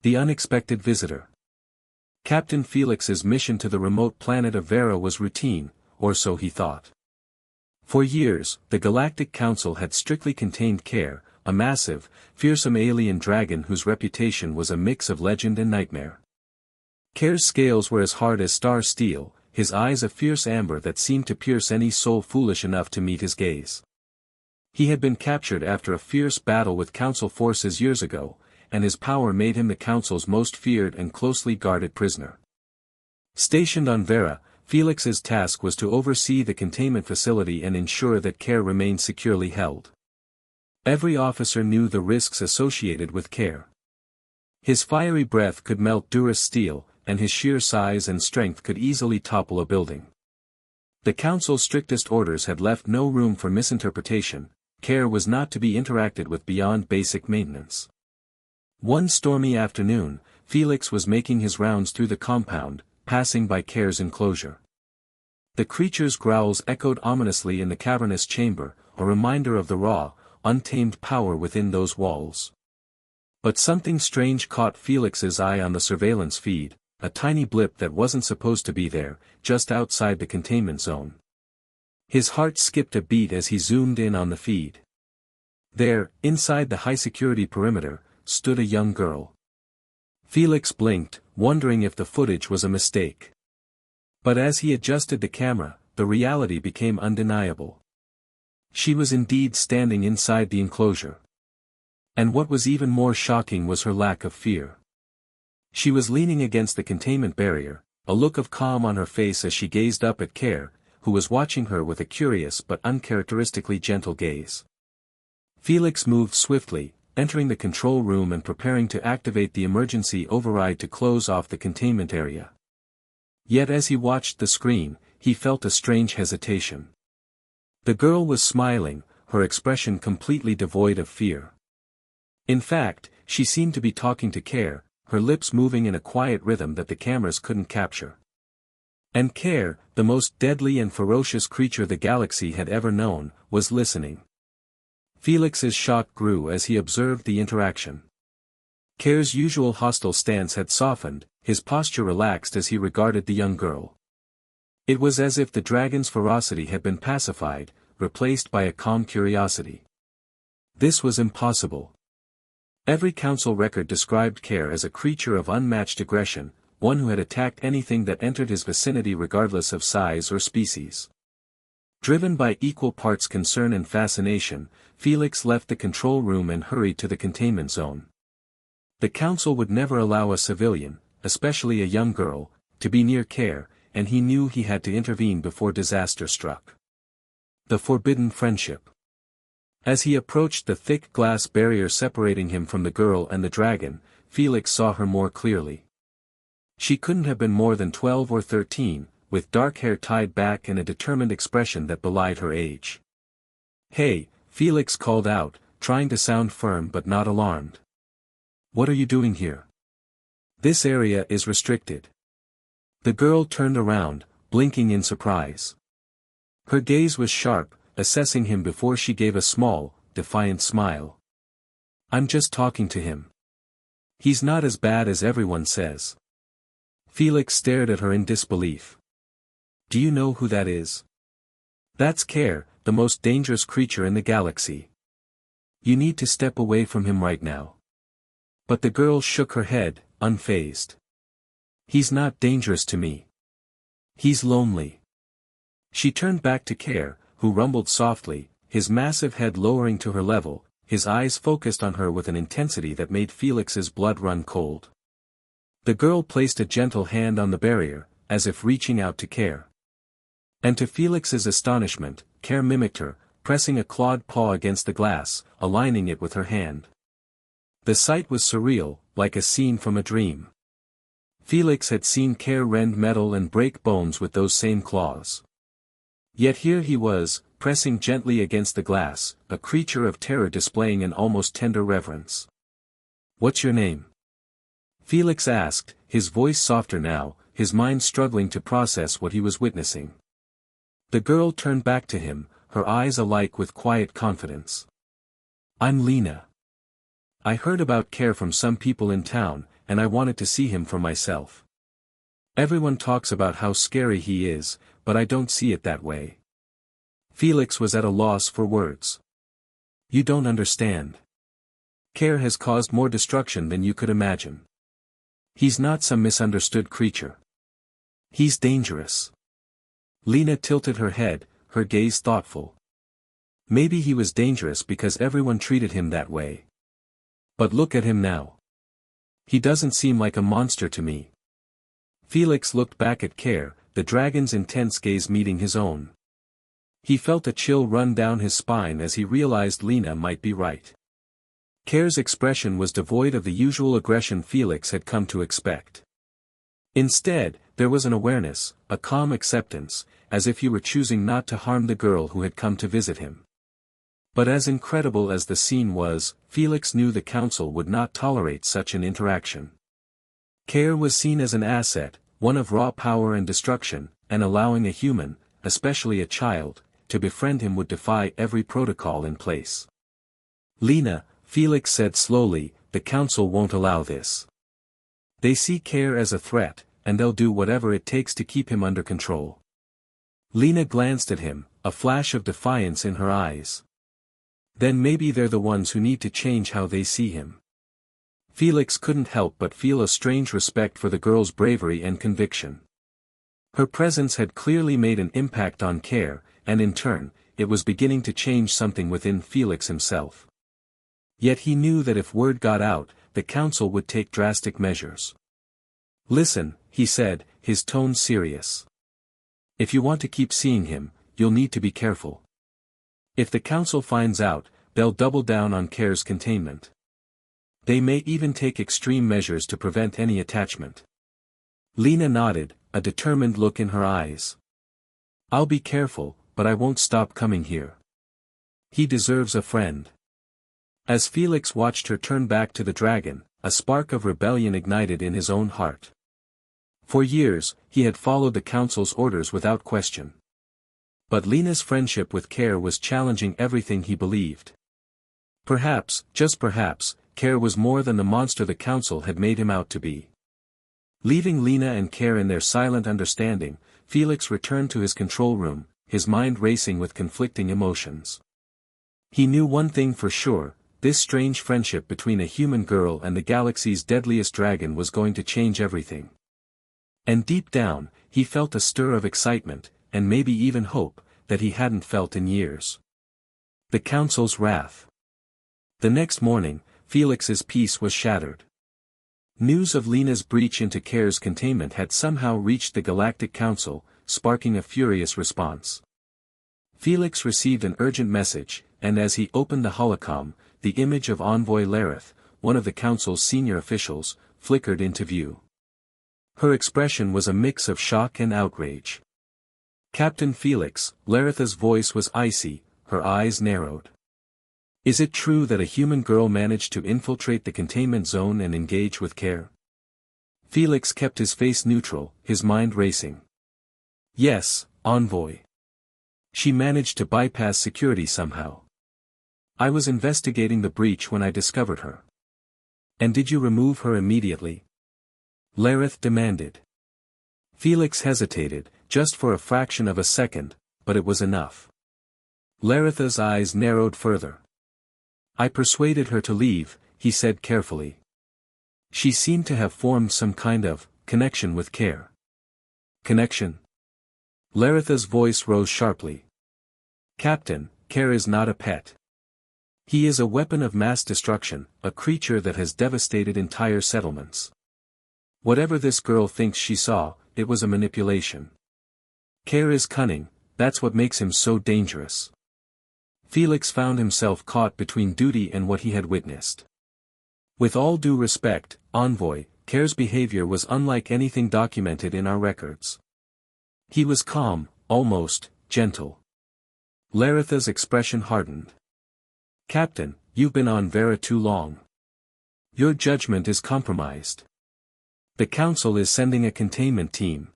The unexpected visitor. Captain Felix's mission to the remote planet of Vera was routine, or so he thought. For years, the Galactic Council had strictly contained Caair, a massive, fearsome alien dragon whose reputation was a mix of legend and nightmare. Caair's scales were as hard as star steel, his eyes a fierce amber that seemed to pierce any soul foolish enough to meet his gaze. He had been captured after a fierce battle with Council forces years ago, and his power made him the Council's most feared and closely guarded prisoner. Stationed on Vera, Felix's task was to oversee the containment facility and ensure that Caair remained securely held. Every officer knew the risks associated with Caair. His fiery breath could melt durous steel, and his sheer size and strength could easily topple a building. The Council's strictest orders had left no room for misinterpretation. Caair was not to be interacted with beyond basic maintenance. One stormy afternoon, Felix was making his rounds through the compound, passing by Caair's enclosure. The creature's growls echoed ominously in the cavernous chamber, a reminder of the raw, untamed power within those walls. But something strange caught Felix's eye on the surveillance feed, a tiny blip that wasn't supposed to be there, just outside the containment zone. His heart skipped a beat as he zoomed in on the feed. There, inside the high-security perimeter, stood a young girl. Felix blinked, wondering if the footage was a mistake. But as he adjusted the camera, the reality became undeniable. She was indeed standing inside the enclosure. And what was even more shocking was her lack of fear. She was leaning against the containment barrier, a look of calm on her face as she gazed up at Caair, who was watching her with a curious but uncharacteristically gentle gaze. Felix moved swiftly, entering the control room and preparing to activate the emergency override to close off the containment area. Yet as he watched the screen, he felt a strange hesitation. The girl was smiling, her expression completely devoid of fear. In fact, she seemed to be talking to Caair, her lips moving in a quiet rhythm that the cameras couldn't capture. And Caair, the most deadly and ferocious creature the galaxy had ever known, was listening. Felix's shock grew as he observed the interaction. Caair's usual hostile stance had softened, his posture relaxed as he regarded the young girl. It was as if the dragon's ferocity had been pacified, replaced by a calm curiosity. This was impossible. Every council record described Caair as a creature of unmatched aggression, one who had attacked anything that entered his vicinity regardless of size or species. Driven by equal parts concern and fascination, Felix left the control room and hurried to the containment zone. The council would never allow a civilian, especially a young girl, to be near Caair, and he knew he had to intervene before disaster struck. The forbidden friendship. As he approached the thick glass barrier separating him from the girl and the dragon, Felix saw her more clearly. She couldn't have been more than 12 or 13, with dark hair tied back and a determined expression that belied her age. "Hey," Felix called out, trying to sound firm but not alarmed. "What are you doing here? This area is restricted." The girl turned around, blinking in surprise. Her gaze was sharp, assessing him before she gave a small, defiant smile. "I'm just talking to him. He's not as bad as everyone says." Felix stared at her in disbelief. "Do you know who that is?" "That's Caair, the most dangerous creature in the galaxy. You need to step away from him right now." But the girl shook her head, unfazed. "He's not dangerous to me. He's lonely." She turned back to Caair, who rumbled softly, his massive head lowering to her level, his eyes focused on her with an intensity that made Felix's blood run cold. The girl placed a gentle hand on the barrier, as if reaching out to Caair. And to Felix's astonishment, Caair mimicked her, pressing a clawed paw against the glass, aligning it with her hand. The sight was surreal, like a scene from a dream. Felix had seen Caair rend metal and break bones with those same claws. Yet here he was, pressing gently against the glass, a creature of terror displaying an almost tender reverence. "What's your name?" Felix asked, his voice softer now, his mind struggling to process what he was witnessing. The girl turned back to him, her eyes alight with quiet confidence. "I'm Lena. I heard about Caair from some people in town, and I wanted to see him for myself. Everyone talks about how scary he is, but I don't see it that way. Felix was at a loss for words. You don't understand. Caair has caused more destruction than you could imagine. He's not some misunderstood creature. He's dangerous. Lena tilted her head, her gaze thoughtful. Maybe he was dangerous because everyone treated him that way. But look at him now. He doesn't seem like a monster to me. Felix looked back at Caair, the dragon's intense gaze meeting his own. He felt a chill run down his spine as he realized Lena might be right. Caair's expression was devoid of the usual aggression Felix had come to expect. Instead, there was an awareness, a calm acceptance, as if he were choosing not to harm the girl who had come to visit him. But as incredible as the scene was, Felix knew the council would not tolerate such an interaction. Caair was seen as an asset, one of raw power and destruction, and allowing a human, especially a child, to befriend him would defy every protocol in place. Lena, Felix said slowly, the council won't allow this. They see Caair as a threat, and they'll do whatever it takes to keep him under control. Lena glanced at him, a flash of defiance in her eyes. Then maybe they're the ones who need to change how they see him. Felix couldn't help but feel a strange respect for the girl's bravery and conviction. Her presence had clearly made an impact on Caair, and in turn, it was beginning to change something within Felix himself. Yet he knew that if word got out, the council would take drastic measures. Listen, he said, his tone serious. If you want to keep seeing him, you'll need to be careful. If the council finds out, they'll double down on Caair's containment. They may even take extreme measures to prevent any attachment. Lena nodded, a determined look in her eyes. I'll be careful, but I won't stop coming here. He deserves a friend. As Felix watched her turn back to the dragon, a spark of rebellion ignited in his own heart. For years, he had followed the council's orders without question. But Lena's friendship with Caair was challenging everything he believed. Perhaps, just perhaps, Caair was more than the monster the council had made him out to be. Leaving Lena and Caair in their silent understanding, Felix returned to his control room, his mind racing with conflicting emotions. He knew one thing for sure, this strange friendship between a human girl and the galaxy's deadliest dragon was going to change everything. And deep down, he felt a stir of excitement, and maybe even hope, that he hadn't felt in years. The council's wrath. The next morning, Felix's peace was shattered. News of Lena's breach into Caair's containment had somehow reached the Galactic Council, sparking a furious response. Felix received an urgent message, and as he opened the holocom, the image of Envoy Lareth, one of the Council's senior officials, flickered into view. Her expression was a mix of shock and outrage. Captain Felix, Lareth's voice was icy, her eyes narrowed. Is it true that a human girl managed to infiltrate the containment zone and engage with Caair? Felix kept his face neutral, his mind racing. Yes, Envoy. She managed to bypass security somehow. I was investigating the breach when I discovered her. And did you remove her immediately? Lareth demanded. Felix hesitated, just for a fraction of a second, but it was enough. Lareth's eyes narrowed further. I persuaded her to leave, he said carefully. She seemed to have formed some kind of connection with Caair. Connection? Lareth's voice rose sharply. Captain, Caair is not a pet. He is a weapon of mass destruction, a creature that has devastated entire settlements. Whatever this girl thinks she saw, it was a manipulation. Caair is cunning, that's what makes him so dangerous. Felix found himself caught between duty and what he had witnessed. With all due respect, Envoy, Caair's behavior was unlike anything documented in our records. He was calm, almost gentle. Lareth's expression hardened. Captain, you've been on Vera too long. Your judgment is compromised. The Council is sending a containment team.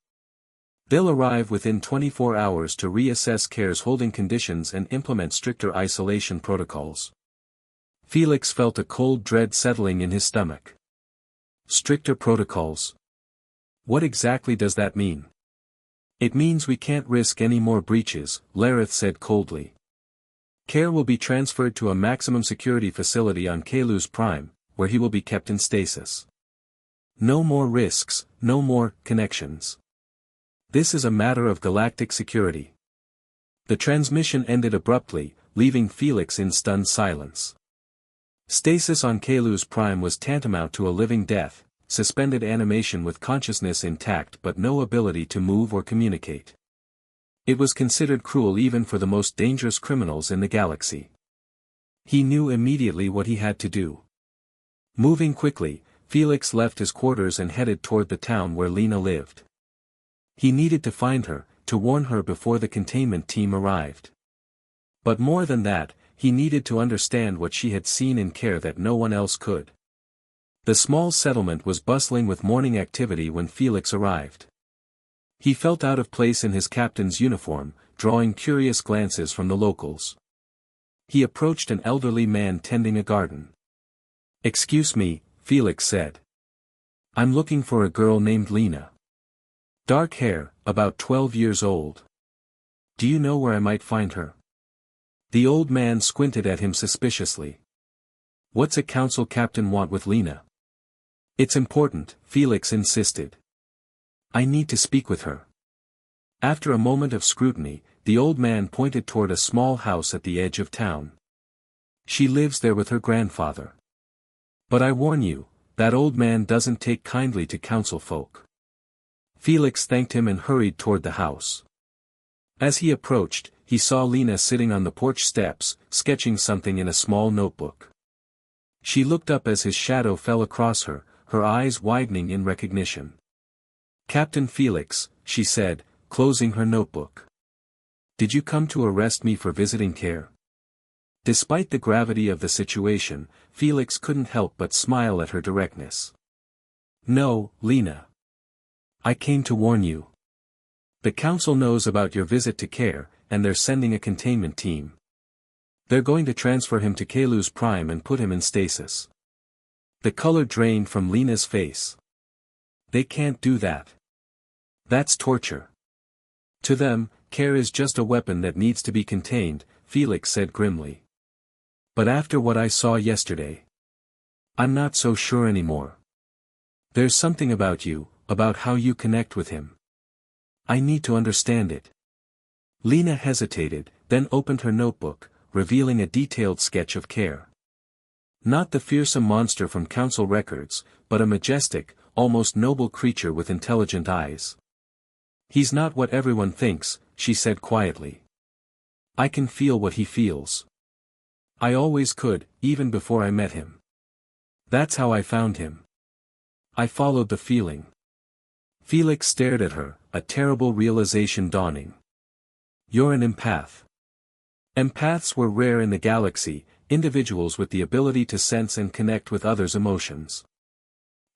They'll arrive within 24 hours to reassess Caair's holding conditions and implement stricter isolation protocols. Felix felt a cold dread settling in his stomach. Stricter protocols. What exactly does that mean? It means we can't risk any more breaches, Lareth said coldly. Caair will be transferred to a maximum security facility on Kalu's Prime, where he will be kept in stasis. No more risks, no more connections. This is a matter of galactic security. The transmission ended abruptly, leaving Felix in stunned silence. Stasis on Kalu's Prime was tantamount to a living death, suspended animation with consciousness intact but no ability to move or communicate. It was considered cruel even for the most dangerous criminals in the galaxy. He knew immediately what he had to do. Moving quickly, Felix left his quarters and headed toward the town where Lena lived. He needed to find her, to warn her before the containment team arrived. But more than that, he needed to understand what she had seen in Caair that no one else could. The small settlement was bustling with morning activity when Felix arrived. He felt out of place in his captain's uniform, drawing curious glances from the locals. He approached an elderly man tending a garden. "Excuse me," Felix said. "I'm looking for a girl named Lena. Dark hair, about 12 years old. Do you know where I might find her?" The old man squinted at him suspiciously. "What's a council captain want with Lena?" "It's important," Felix insisted. "I need to speak with her." After a moment of scrutiny, the old man pointed toward a small house at the edge of town. "She lives there with her grandfather. But I warn you, that old man doesn't take kindly to council folk." Felix thanked him and hurried toward the house. As he approached, he saw Lena sitting on the porch steps, sketching something in a small notebook. She looked up as his shadow fell across her, her eyes widening in recognition. "Captain Felix," she said, closing her notebook. "Did you come to arrest me for visiting Caair?" Despite the gravity of the situation, Felix couldn't help but smile at her directness. "No, Lena. I came to warn you. The council knows about your visit to Caair, and they're sending a containment team. They're going to transfer him to Kalu's Prime and put him in stasis." The color drained from Lena's face. "They can't do that. That's torture. To them, Caair is just a weapon that needs to be contained," Felix said grimly. "But after what I saw yesterday, I'm not so sure anymore. There's something about you, about how you connect with him. I need to understand it." Lena hesitated, then opened her notebook, revealing a detailed sketch of Caair. Not the fearsome monster from council records, but a majestic, almost noble creature with intelligent eyes. "He's not what everyone thinks," she said quietly. "I can feel what he feels. I always could, even before I met him. That's how I found him. I followed the feeling." Felix stared at her, a terrible realization dawning. "You're an empath." Empaths were rare in the galaxy, individuals with the ability to sense and connect with others' emotions.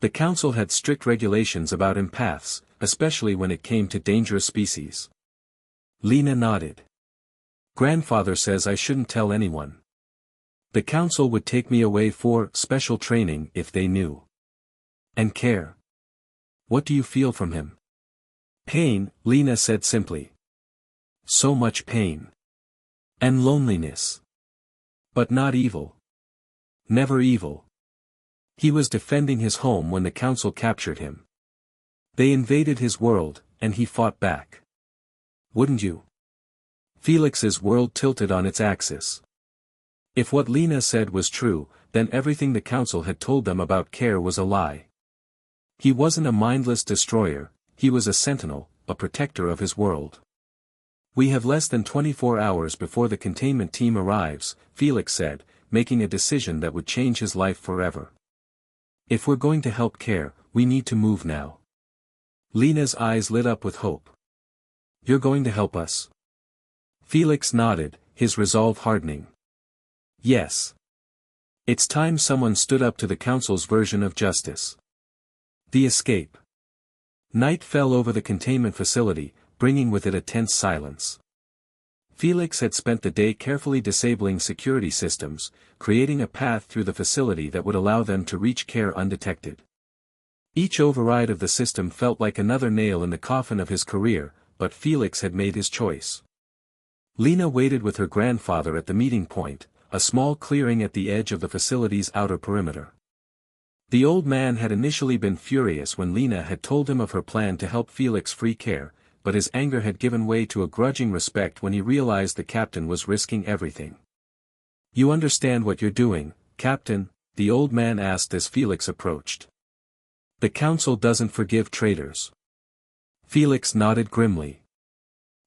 The council had strict regulations about empaths, especially when it came to dangerous species. Lena nodded. "Grandfather says I shouldn't tell anyone. The council would take me away for special training if they knew." "And Caair? What do you feel from him?" "Pain," Lena said simply. "So much pain. And loneliness. But not evil. Never evil. He was defending his home when the council captured him. They invaded his world, and he fought back. Wouldn't you?" Felix's world tilted on its axis. If what Lena said was true, then everything the council had told them about Caair was a lie. He wasn't a mindless destroyer, he was a sentinel, a protector of his world. "We have less than 24 hours before the containment team arrives," Felix said, making a decision that would change his life forever. "If we're going to help Caair, we need to move now." Lena's eyes lit up with hope. "You're going to help us?" Felix nodded, his resolve hardening. "Yes. It's time someone stood up to the council's version of justice." The escape. Night fell over the containment facility, bringing with it a tense silence. Felix had spent the day carefully disabling security systems, creating a path through the facility that would allow them to reach Caair undetected. Each override of the system felt like another nail in the coffin of his career, but Felix had made his choice. Lena waited with her grandfather at the meeting point, a small clearing at the edge of the facility's outer perimeter. The old man had initially been furious when Lena had told him of her plan to help Felix free Caair, but his anger had given way to a grudging respect when he realized the captain was risking everything. "You understand what you're doing, Captain?" the old man asked as Felix approached. "The council doesn't forgive traitors." Felix nodded grimly.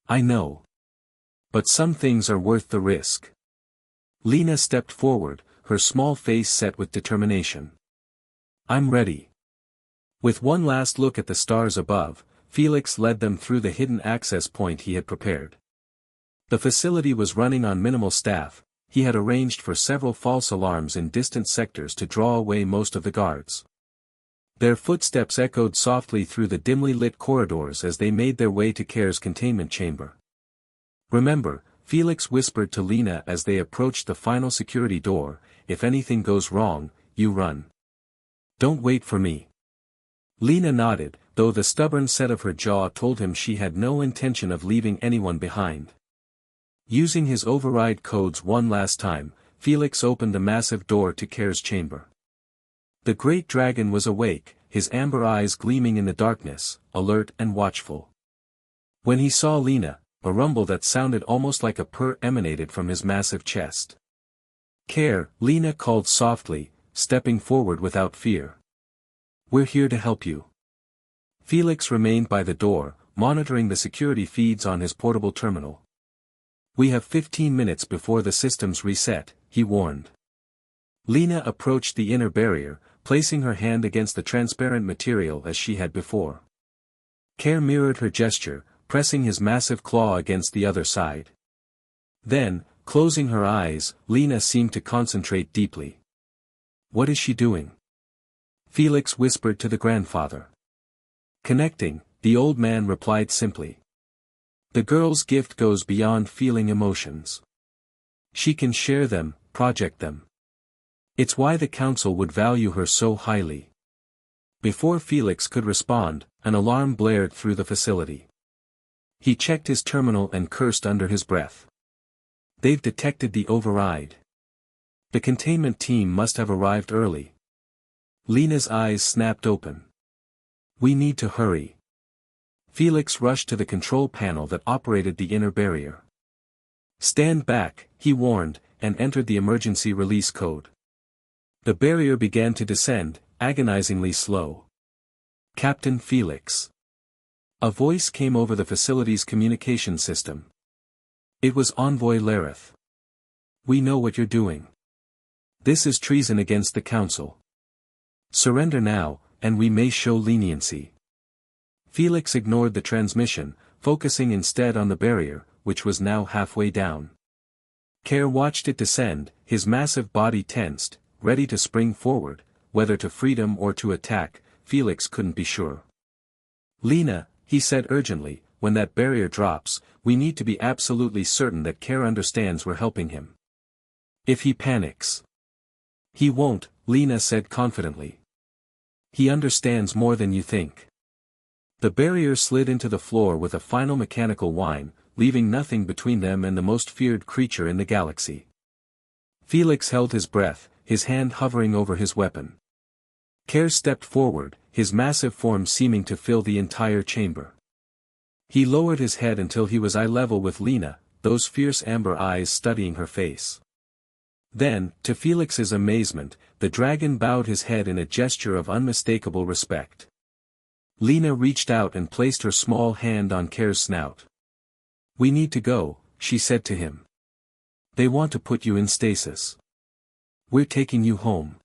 "I know. But some things are worth the risk." Lena stepped forward, her small face set with determination. "I'm ready." With one last look at the stars above, Felix led them through the hidden access point he had prepared. The facility was running on minimal staff. He had arranged for several false alarms in distant sectors to draw away most of the guards. Their footsteps echoed softly through the dimly lit corridors as they made their way to Caair's containment chamber. "Remember," Felix whispered to Lena as they approached the final security door, "if anything goes wrong, you run. Don't wait for me." Lena nodded, though the stubborn set of her jaw told him she had no intention of leaving anyone behind. Using his override codes one last time, Felix opened the massive door to Caair's chamber. The great dragon was awake, his amber eyes gleaming in the darkness, alert and watchful. When he saw Lena, a rumble that sounded almost like a purr emanated from his massive chest. "Caair," Lena called softly, stepping forward without fear. "We're here to help you." Felix remained by the door, monitoring the security feeds on his portable terminal. "We have 15 minutes before the systems reset," he warned. Lena approached the inner barrier, placing her hand against the transparent material as she had before. Caair mirrored her gesture, pressing his massive claw against the other side. Then, closing her eyes, Lena seemed to concentrate deeply. "What is she doing?" Felix whispered to the grandfather. "Connecting," the old man replied simply. "The girl's gift goes beyond feeling emotions. She can share them, project them. It's why the council would value her so highly." Before Felix could respond, an alarm blared through the facility. He checked his terminal and cursed under his breath. "They've detected the override. The containment team must have arrived early." Lena's eyes snapped open. "We need to hurry." Felix rushed to the control panel that operated the inner barrier. "Stand back," he warned, and entered the emergency release code. The barrier began to descend, agonizingly slow. "Captain Felix." A voice came over the facility's communication system. It was Envoy Lareth. "We know what you're doing. This is treason against the council. Surrender now, and we may show leniency." Felix ignored the transmission, focusing instead on the barrier, which was now halfway down. Caair watched it descend, his massive body tensed, ready to spring forward, whether to freedom or to attack, Felix couldn't be sure. "Lena," he said urgently, "when that barrier drops, we need to be absolutely certain that Caair understands we're helping him. If he panics." "He won't," Lena said confidently. "He understands more than you think." The barrier slid into the floor with a final mechanical whine, leaving nothing between them and the most feared creature in the galaxy. Felix held his breath, his hand hovering over his weapon. Caair stepped forward, his massive form seeming to fill the entire chamber. He lowered his head until he was eye level with Lena, those fierce amber eyes studying her face. Then, to Felix's amazement, the dragon bowed his head in a gesture of unmistakable respect. Lena reached out and placed her small hand on Caair's snout. "We need to go," she said to him. "They want to put you in stasis. We're taking you home."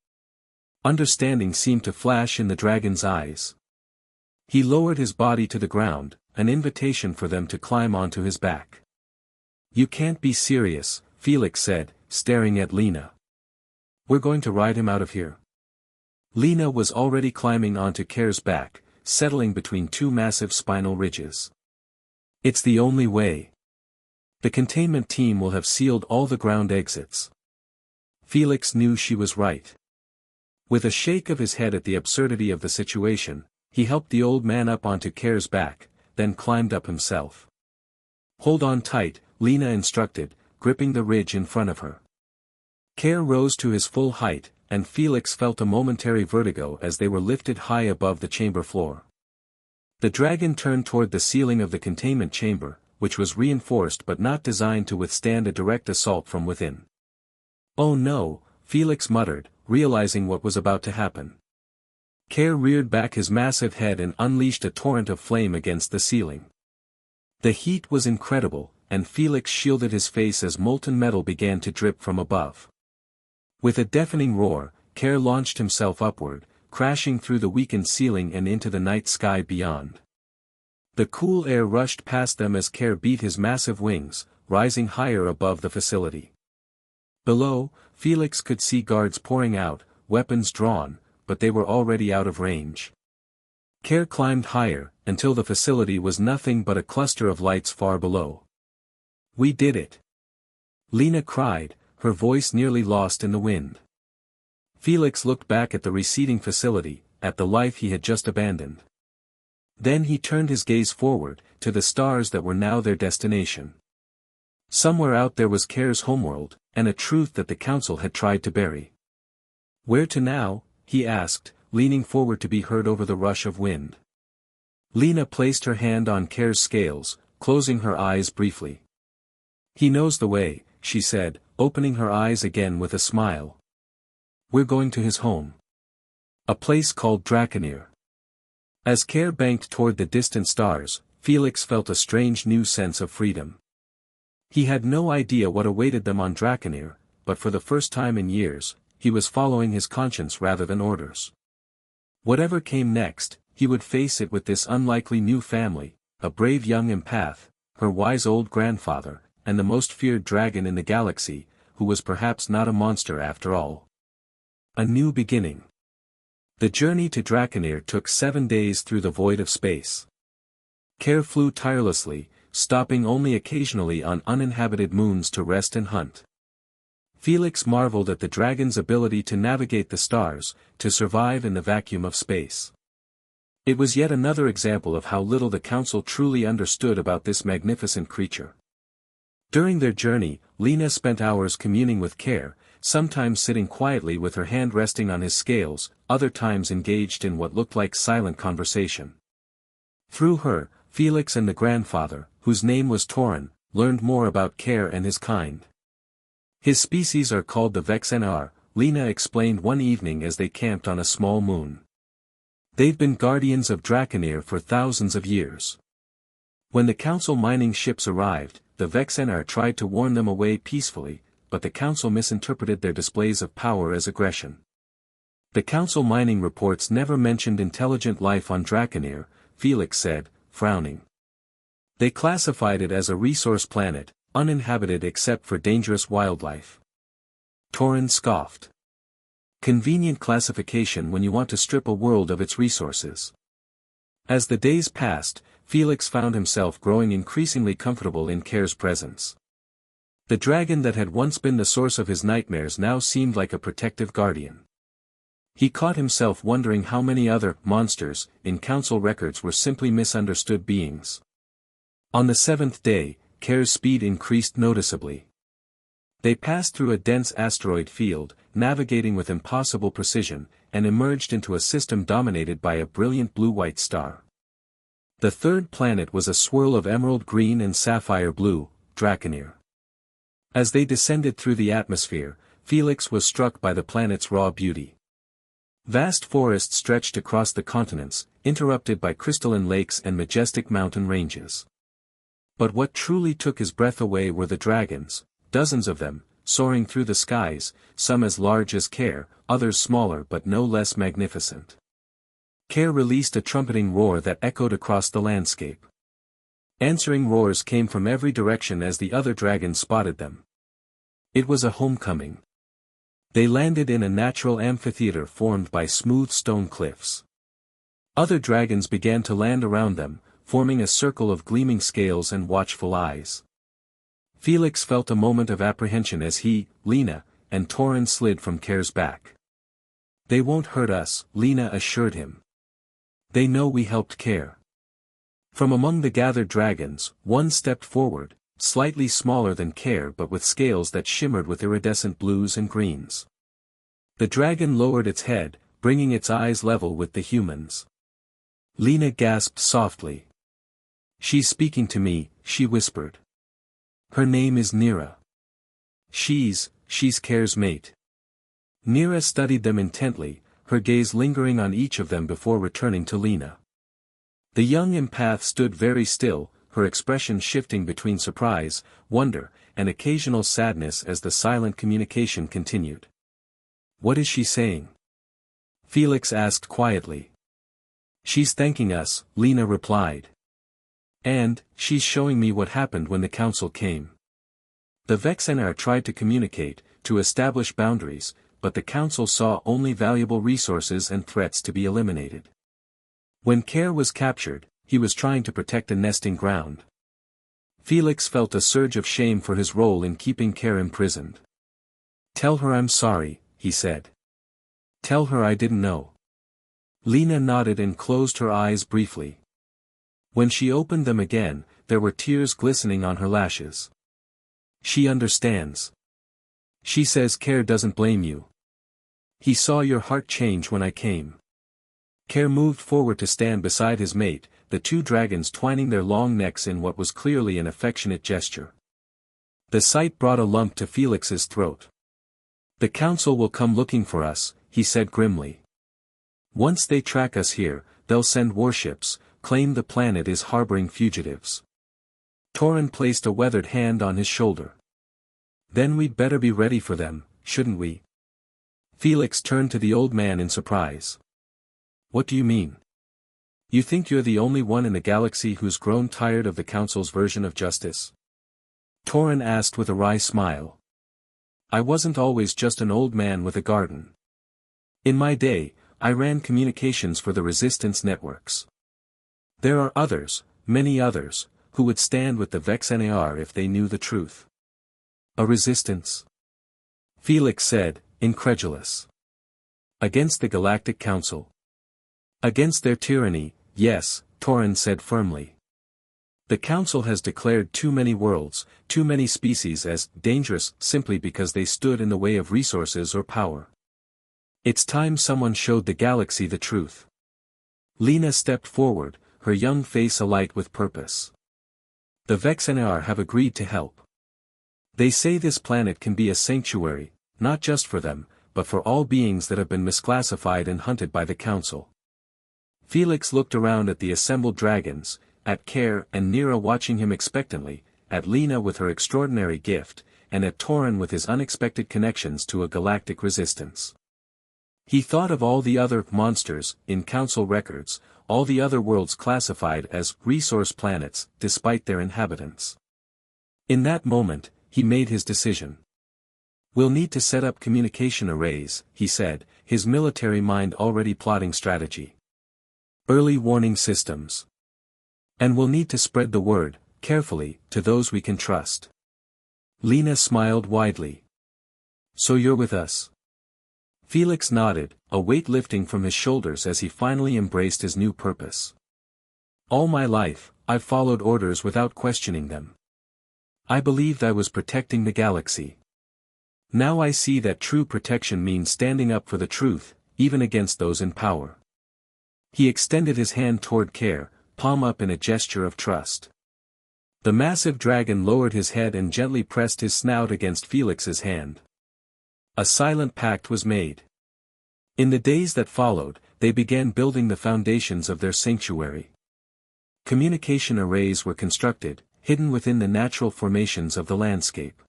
Understanding seemed to flash in the dragon's eyes. He lowered his body to the ground, an invitation for them to climb onto his back. "You can't be serious," Felix said, staring at Lena. "We're going to ride him out of here." Lena was already climbing onto Caair's back, settling between two massive spinal ridges. "It's the only way. The containment team will have sealed all the ground exits." Felix knew she was right. With a shake of his head at the absurdity of the situation, he helped the old man up onto Caair's back, then climbed up himself. "Hold on tight," Lena instructed, gripping the ridge in front of her. Caair rose to his full height, and Felix felt a momentary vertigo as they were lifted high above the chamber floor. The dragon turned toward the ceiling of the containment chamber, which was reinforced but not designed to withstand a direct assault from within. "Oh no," Felix muttered, realizing what was about to happen. Caair reared back his massive head and unleashed a torrent of flame against the ceiling. The heat was incredible, and Felix shielded his face as molten metal began to drip from above. With a deafening roar, Caair launched himself upward, crashing through the weakened ceiling and into the night sky beyond. The cool air rushed past them as Caair beat his massive wings, rising higher above the facility. Below, Felix could see guards pouring out, weapons drawn, but they were already out of range. Caair climbed higher, until the facility was nothing but a cluster of lights far below. "We did it!" Lena cried, her voice nearly lost in the wind. Felix looked back at the receding facility, at the life he had just abandoned. Then he turned his gaze forward, to the stars that were now their destination. Somewhere out there was Caair's homeworld, and a truth that the council had tried to bury. "Where to now?" he asked, leaning forward to be heard over the rush of wind. Lena placed her hand on Caair's scales, closing her eyes briefly. "He knows the way," she said, opening her eyes again with a smile. "We're going to his home. A place called Drakonir." As Caair banked toward the distant stars, Felix felt a strange new sense of freedom. He had no idea what awaited them on Drakonir, but for the first time in years, he was following his conscience rather than orders. Whatever came next, he would face it with this unlikely new family, a brave young empath, her wise old grandfather, and the most feared dragon in the galaxy, who was perhaps not a monster after all. A new beginning. The journey to Drakonir took 7 days through the void of space. Caair flew tirelessly, stopping only occasionally on uninhabited moons to rest and hunt. Felix marveled at the dragon's ability to navigate the stars, to survive in the vacuum of space. It was yet another example of how little the council truly understood about this magnificent creature. During their journey, Lena spent hours communing with Caair, sometimes sitting quietly with her hand resting on his scales, other times engaged in what looked like silent conversation. Through her, Felix and the grandfather, whose name was Torin, learned more about Caair and his kind. "His species are called the Vexenar," Lena explained one evening as they camped on a small moon. "They've been guardians of Drakonir for thousands of years. When the council mining ships arrived, the Vexenar tried to warn them away peacefully, but the council misinterpreted their displays of power as aggression. The council mining reports never mentioned intelligent life on Drakonir," Felix said, frowning. "They classified it as a resource planet, uninhabited except for dangerous wildlife." Torin scoffed. "Convenient classification when you want to strip a world of its resources." As the days passed, Felix found himself growing increasingly comfortable in Caair's presence. The dragon that had once been the source of his nightmares now seemed like a protective guardian. He caught himself wondering how many other monsters in council records were simply misunderstood beings. On the 7th day, Caair's speed increased noticeably. They passed through a dense asteroid field, navigating with impossible precision, and emerged into a system dominated by a brilliant blue-white star. The third planet was a swirl of emerald green and sapphire blue, Drakonir. As they descended through the atmosphere, Felix was struck by the planet's raw beauty. Vast forests stretched across the continents, interrupted by crystalline lakes and majestic mountain ranges. But what truly took his breath away were the dragons, dozens of them, soaring through the skies, some as large as Caair, others smaller but no less magnificent. Caair released a trumpeting roar that echoed across the landscape. Answering roars came from every direction as the other dragons spotted them. It was a homecoming. They landed in a natural amphitheater formed by smooth stone cliffs. Other dragons began to land around them, forming a circle of gleaming scales and watchful eyes. Felix felt a moment of apprehension as he, Lena, and Torin slid from Caair's back. They won't hurt us, Lena assured him. They know we helped Caair. From among the gathered dragons, one stepped forward, slightly smaller than Caair but with scales that shimmered with iridescent blues and greens. The dragon lowered its head, bringing its eyes level with the humans. Lena gasped softly. She's speaking to me, she whispered. Her name is Neera. She's Caair's mate. Neera studied them intently, her gaze lingering on each of them before returning to Lena. The young empath stood very still, her expression shifting between surprise, wonder, and occasional sadness as the silent communication continued. What is she saying? Felix asked quietly. She's thanking us, Lena replied. And, she's showing me what happened when the council came. The Vexenar tried to communicate, to establish boundaries, but the council saw only valuable resources and threats to be eliminated. When Caair was captured, he was trying to protect a nesting ground. Felix felt a surge of shame for his role in keeping Caair imprisoned. Tell her I'm sorry, he said. Tell her I didn't know. Lena nodded and closed her eyes briefly. When she opened them again, there were tears glistening on her lashes. She understands. She says Caair doesn't blame you. He saw your heart change when I came. Caair moved forward to stand beside his mate, the two dragons twining their long necks in what was clearly an affectionate gesture. The sight brought a lump to Felix's throat. The council will come looking for us, he said grimly. Once they track us here, they'll send warships, claim the planet is harboring fugitives. Torin placed a weathered hand on his shoulder. Then we'd better be ready for them, shouldn't we? Felix turned to the old man in surprise. What do you mean? You think you're the only one in the galaxy who's grown tired of the council's version of justice? Torin asked with a wry smile. I wasn't always just an old man with a garden. In my day, I ran communications for the resistance networks. There are others, many others, who would stand with the Vexenar if they knew the truth. A resistance? Felix said, incredulous. Against the Galactic Council. Against their tyranny, yes, Torin said firmly. The Council has declared too many worlds, too many species as dangerous simply because they stood in the way of resources or power. It's time someone showed the galaxy the truth. Lena stepped forward, her young face alight with purpose. The Vexenar have agreed to help. They say this planet can be a sanctuary, not just for them, but for all beings that have been misclassified and hunted by the Council. Felix looked around at the assembled dragons, at Caair and Neera watching him expectantly, at Lena with her extraordinary gift, and at Torin with his unexpected connections to a galactic resistance. He thought of all the other monsters, in Council records, all the other worlds classified as resource planets, despite their inhabitants. In that moment, he made his decision. We'll need to set up communication arrays, he said, his military mind already plotting strategy. Early warning systems. And we'll need to spread the word, carefully, to those we can trust. Lena smiled widely. So you're with us? Felix nodded, a weight lifting from his shoulders as he finally embraced his new purpose. All my life, I've followed orders without questioning them. I believed I was protecting the galaxy. Now I see that true protection means standing up for the truth, even against those in power. He extended his hand toward Caair, palm up in a gesture of trust. The massive dragon lowered his head and gently pressed his snout against Felix's hand. A silent pact was made. In the days that followed, they began building the foundations of their sanctuary. Communication arrays were constructed, hidden within the natural formations of the landscape.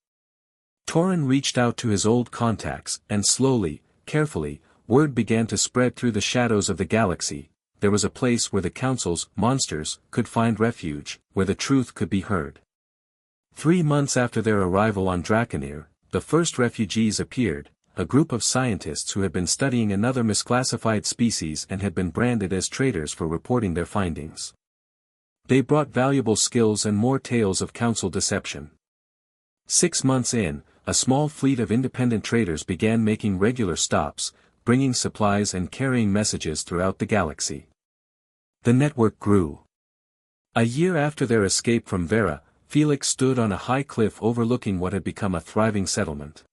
Torin reached out to his old contacts, and slowly, carefully, word began to spread through the shadows of the galaxy. There was a place where the Council's monsters could find refuge, where the truth could be heard. 3 months after their arrival on Drakonir, the first refugees appeared, a group of scientists who had been studying another misclassified species and had been branded as traitors for reporting their findings. They brought valuable skills and more tales of Council deception. 6 months in, a small fleet of independent traders began making regular stops, bringing supplies and carrying messages throughout the galaxy. The network grew. A year after their escape from Vera, Felix stood on a high cliff overlooking what had become a thriving settlement.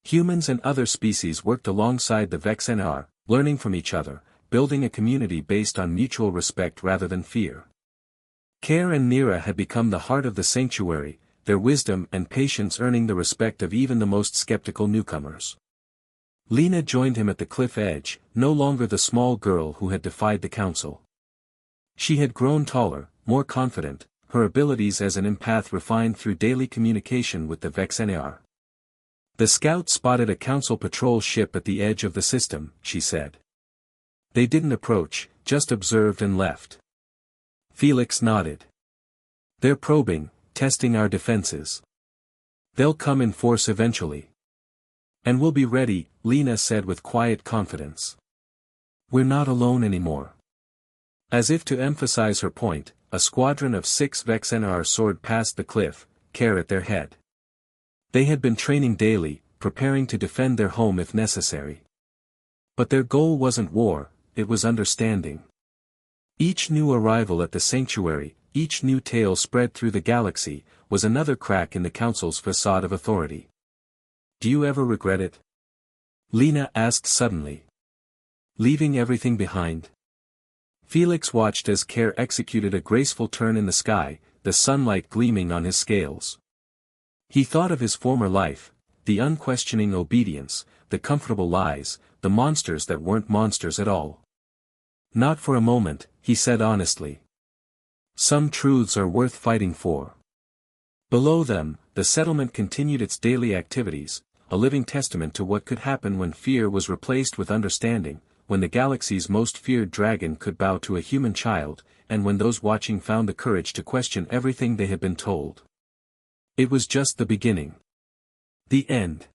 Humans and other species worked alongside the Vexenar, learning from each other, building a community based on mutual respect rather than fear. Caair and Neera had become the heart of the sanctuary, their wisdom and patience earning the respect of even the most skeptical newcomers. Lena joined him at the cliff edge, no longer the small girl who had defied the council. She had grown taller, more confident, her abilities as an empath refined through daily communication with the Vexenar. The scout spotted a council patrol ship at the edge of the system, she said. They didn't approach, just observed and left. Felix nodded. They're probing, testing our defenses. They'll come in force eventually. And we'll be ready, Lena said with quiet confidence. We're not alone anymore. As if to emphasize her point, a squadron of 6 Vexenar soared past the cliff, Caair at their head. They had been training daily, preparing to defend their home if necessary. But their goal wasn't war, it was understanding. Each new arrival at the sanctuary, each new tale spread through the galaxy, was another crack in the council's facade of authority. Do you ever regret it? Lena asked suddenly. Leaving everything behind? Felix watched as Caair executed a graceful turn in the sky, the sunlight gleaming on his scales. He thought of his former life, the unquestioning obedience, the comfortable lies, the monsters that weren't monsters at all. Not for a moment, he said honestly. Some truths are worth fighting for. Below them, the settlement continued its daily activities, a living testament to what could happen when fear was replaced with understanding, when the galaxy's most feared dragon could bow to a human child, and when those watching found the courage to question everything they had been told. It was just the beginning. The end.